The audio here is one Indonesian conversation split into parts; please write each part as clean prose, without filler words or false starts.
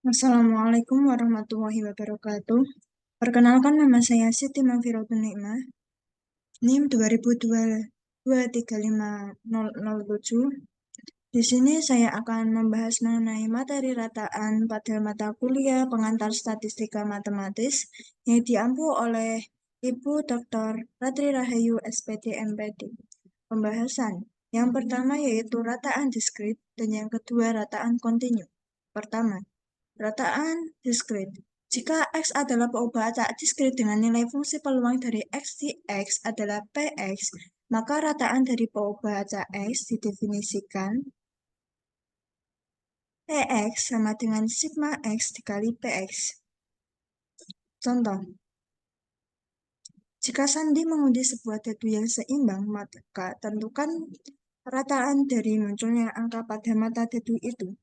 Assalamualaikum warahmatullahi wabarakatuh. Perkenalkan, nama saya Siti Magfiratun Nikmah, NIM 2022-35007. Di sini saya akan membahas mengenai materi rataan pada mata kuliah pengantar statistika matematis yang diampu oleh Ibu Dr. Ratri Rahayu SPD MPD. Pembahasan yang pertama yaitu rataan diskrit dan yang kedua rataan kontinu. Pertama, rataan diskrit. Jika X adalah peubah acak diskrit dengan nilai fungsi peluang dari X di X adalah Px, maka rataan dari peubah acak X didefinisikan Px sama dengan sigma X dikali Px. Contoh, jika sandi mengundi sebuah dadu yang seimbang, maka tentukan rataan dari munculnya angka pada mata dadu itu.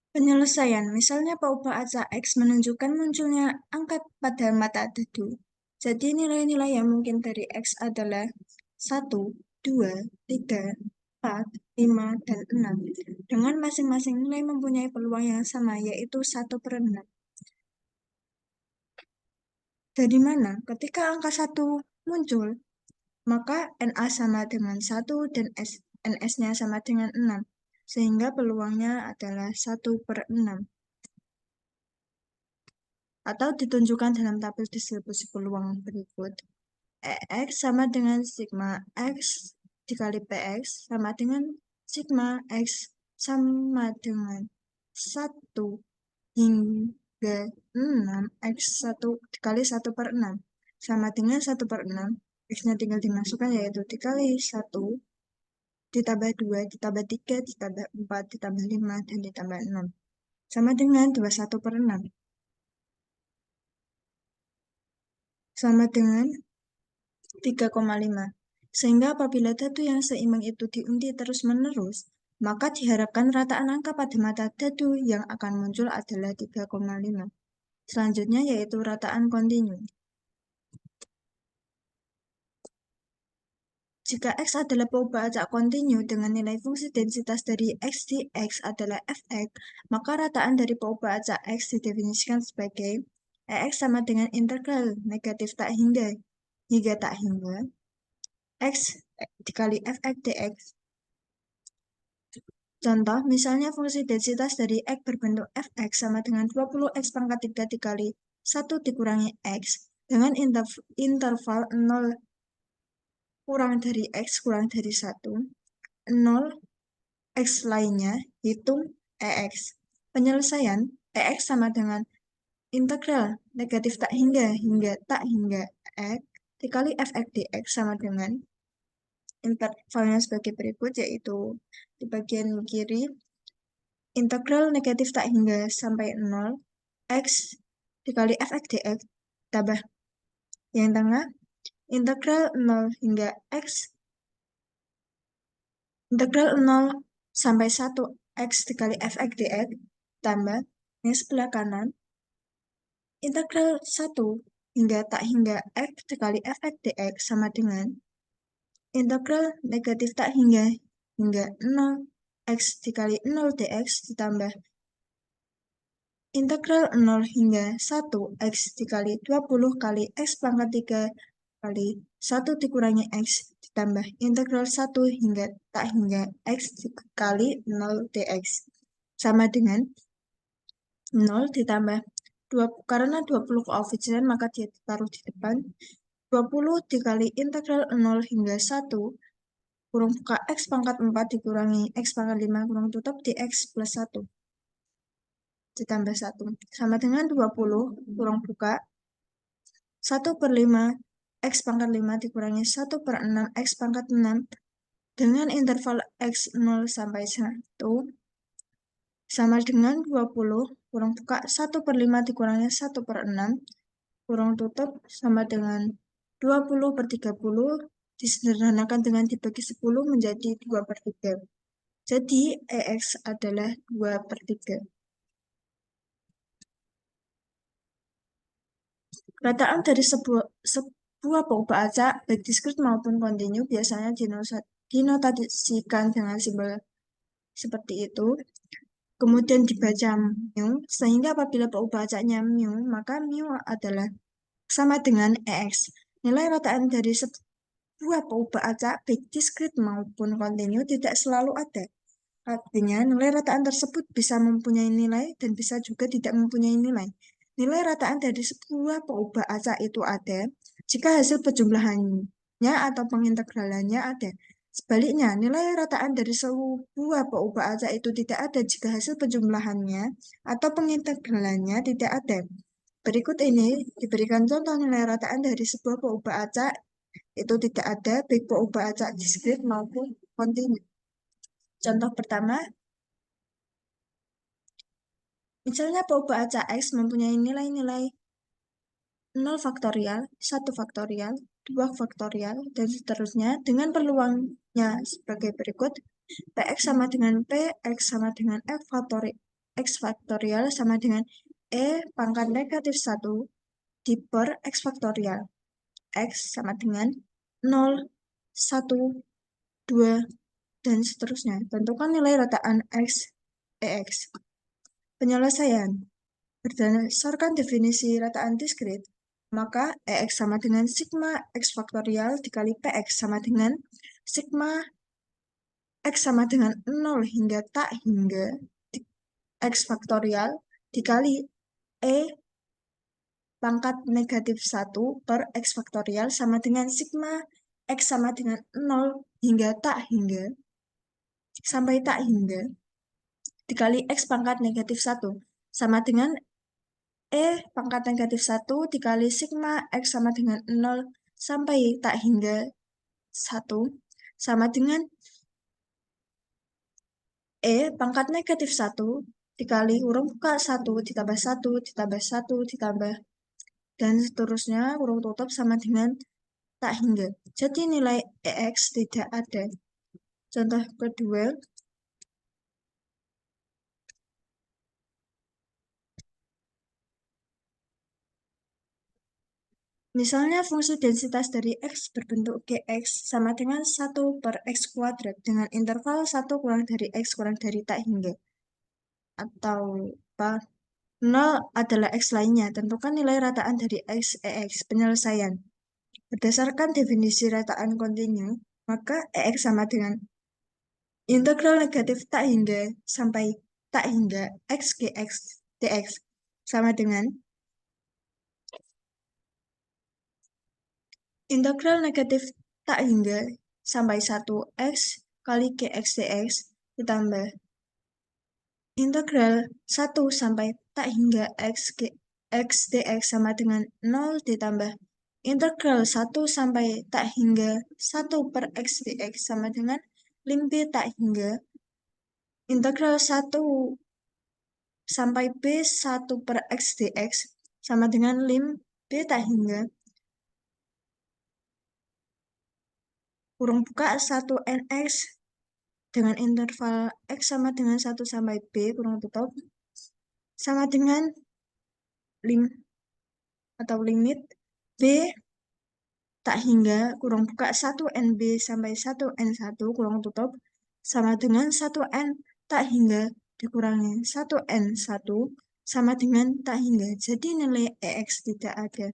Penyelesaian, misalnya peubah acak X menunjukkan munculnya angka pada mata dadu. Jadi nilai-nilai yang mungkin dari X adalah 1, 2, 3, 4, 5, dan 6. Dengan masing-masing nilai mempunyai peluang yang sama, yaitu 1/6. Dari mana? Ketika angka 1 muncul, maka NA sama dengan 1 dan NS-nya sama dengan 6. Sehingga peluangnya adalah 1/6. Atau ditunjukkan dalam tabel distribusi peluang berikut. EX sama dengan sigma X dikali PX sama dengan sigma X sama dengan 1 hingga 6 X1 dikali 1/6 sama dengan 1/6. X-nya tinggal dimasukkan, yaitu dikali 1 ditambah 2 ditambah 3 ditambah 4 ditambah 5 dan ditambah 6 sama dengan 21/6. Sama dengan 3,5. Sehingga apabila dadu yang seimbang itu diundi terus-menerus, maka diharapkan rataan angka pada mata dadu yang akan muncul adalah 3,5. Selanjutnya yaitu rataan kontinu. Jika X adalah peubah acak kontinu dengan nilai fungsi densitas dari X di X adalah Fx, maka rataan dari peubah acak X didefinisikan sebagai Ex sama dengan integral negatif tak hingga tak hingga X dikali Fx dx. Contoh, misalnya fungsi densitas dari X berbentuk Fx sama dengan 20X pangkat 3 dikali 1 dikurangi X dengan interval 0 kurang dari X kurang dari 1, 0 X lainnya, hitung EX. Penyelesaian, EX sama dengan integral negatif tak hingga tak hingga X dikali Fx dx sama dengan intervalnya sebagai berikut, yaitu di bagian kiri integral negatif tak hingga sampai 0 X dikali Fx dx tambah yang tengah integral 0 hingga X integral 0 sampai 1 X dikali Fx dx tambah yang sebelah kanan integral 1 hingga tak hingga X dikali Fx dx sama dengan integral negatif tak hingga 0 X dikali 0 dx ditambah integral 0 hingga 1 X dikali 20 kali X pangkat 3 kali 1 dikurangi X ditambah integral 1 hingga tak hingga X dikali 0 dx sama dengan 0 ditambah 2, karena 20 koefisien maka dia ditaruh di depan, 20 dikali integral 0 hingga 1 kurung buka X pangkat 4 dikurangi X pangkat 5 kurung tutup dx plus 1 ditambah 1 sama dengan 20 kurung buka 1/5 X pangkat 5 dikurangi 1/6 X pangkat 6 dengan interval X 0 sampai 1 sama dengan 20 kurang buka 1/5 dikurangi 1/6, kurang tutup sama dengan 20/30, disederhanakan dengan dibagi 10 menjadi 2/3. Jadi, EX adalah 2/3. Rataan dari sebuah perubahan acak, baik diskrit maupun kontinu, biasanya dinotasikan dengan simbol seperti itu. Kemudian dibaca mu, sehingga apabila perubahan acaknya mu, maka mu adalah sama dengan EX. Nilai rataan dari sebuah perubahan acak, baik diskrit maupun kontinu, tidak selalu ada. Artinya, nilai rataan tersebut bisa mempunyai nilai dan bisa juga tidak mempunyai nilai. Nilai rataan dari sebuah perubahan acak itu ada jika hasil penjumlahannya atau pengintegralannya ada. Sebaliknya, nilai rataan dari sebuah perubahan acak itu tidak ada jika hasil penjumlahannya atau pengintegralannya tidak ada. Berikut ini diberikan contoh nilai rataan dari sebuah perubahan acak itu tidak ada, baik perubahan acak diskrit maupun kontinu. Contoh pertama, misalnya perubahan acak X mempunyai nilai-nilai 0 faktorial, 1 faktorial, 2 faktorial, dan seterusnya dengan peluangnya sebagai berikut. Px sama dengan Px sama dengan X faktorial sama dengan E pangkat negatif 1 di per X faktorial. X sama dengan 0, 1, 2, dan seterusnya. Tentukan nilai rataan X, EX. Penyelesaian. Berdasarkan definisi rataan diskrit, maka EX sama dengan sigma X faktorial dikali PX sama dengan sigma X sama dengan 0 hingga tak hingga X faktorial dikali E pangkat negatif 1 per X faktorial sama dengan sigma X sama dengan 0 hingga tak hingga sampai tak hingga dikali X pangkat negatif 1 sama dengan E pangkat negatif 1 dikali sigma X sama dengan 0 sampai tak hingga 1 sama dengan E pangkat negatif 1 dikali kurung buka 1 ditambah 1 ditambah 1 ditambah dan seterusnya kurung tutup sama dengan tak hingga. Jadi nilai EX tidak ada. Contoh kedua, misalnya fungsi densitas dari X berbentuk Gx sama dengan 1 per X kuadrat dengan interval 1 kurang dari X kurang dari tak hingga. Atau apa? 0 adalah X lainnya. Tentukan nilai rataan dari X, EX. Penyelesaian. Berdasarkan definisi rataan kontinu, maka EX sama dengan integral negatif tak hingga sampai tak hingga X Gx dx sama dengan integral negatif tak hingga sampai 1 X kali Gx dx ditambah integral 1 sampai tak hingga X dx sama dengan 0 ditambah integral 1 sampai tak hingga 1 per X dx sama dengan lim B tak hingga integral 1 sampai B1 per X dx sama dengan lim B tak hingga kurung buka 1 nx dengan interval X sama dengan 1 sampai B kurung tutup sama dengan lim atau limit B tak hingga kurung buka 1 NB sampai 1 N1 kurung tutup sama dengan 1 N tak hingga dikurangi 1 N1 sama dengan tak hingga. Jadi nilai EX tidak ada.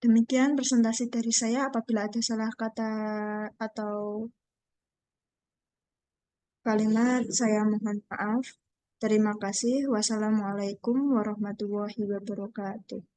Demikian presentasi dari saya. Apabila ada salah kata atau kalimat, saya mohon maaf. Terima kasih. Wassalamualaikum warahmatullahi wabarakatuh.